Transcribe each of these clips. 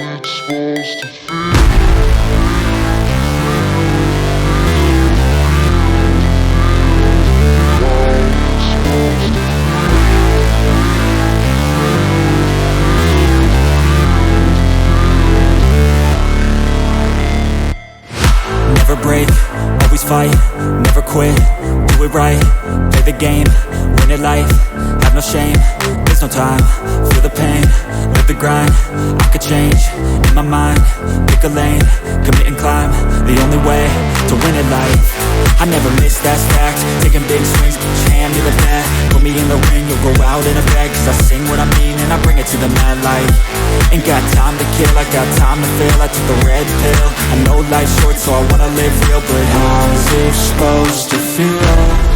it's supposed to feel. Never break, always fight, never quit, do it right, play the game, win it life, have no shame, there's no time, feel the pain, live the grind, I could change, in my mind, pick a lane, commit and climb, the only way to win it life. I never miss, that's fact, taking big swings, hand me the bat, put me in the ring, you'll go out in a bag, cause I sing what I mean and I bring it to the mad light. Ain't got time to kill, I got time to feel, I took the red pill, I know life's short so I wanna live real, but how's it supposed to feel?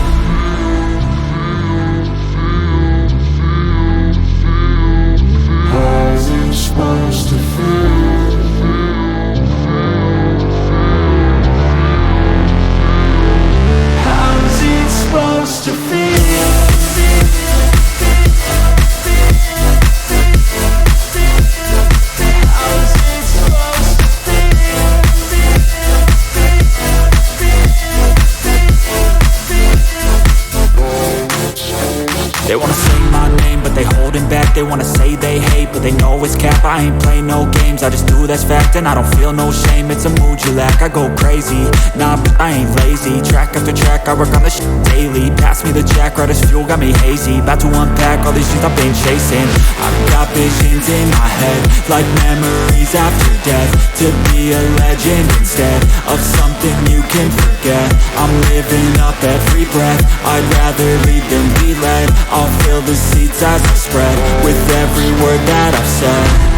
Supposed to feel. How's it supposed to feel? They wanna say my name, but they holding back. They wanna say they hate, but they know it's cap. I ain't play no games, I just do that's fact. And I don't feel no shame, it's a mood you lack. I go crazy, nah, but I ain't lazy. Track after track, I work on this shit daily. Pass me the jack, right as fuel, got me hazy. About to unpack all these things I've been chasing. I've got visions in my head, like memories after death. To be a legend instead of something you can forget. I'm living up every breath, I'd rather lead than be led. I'll fill the seats as I spread with every word that I've said.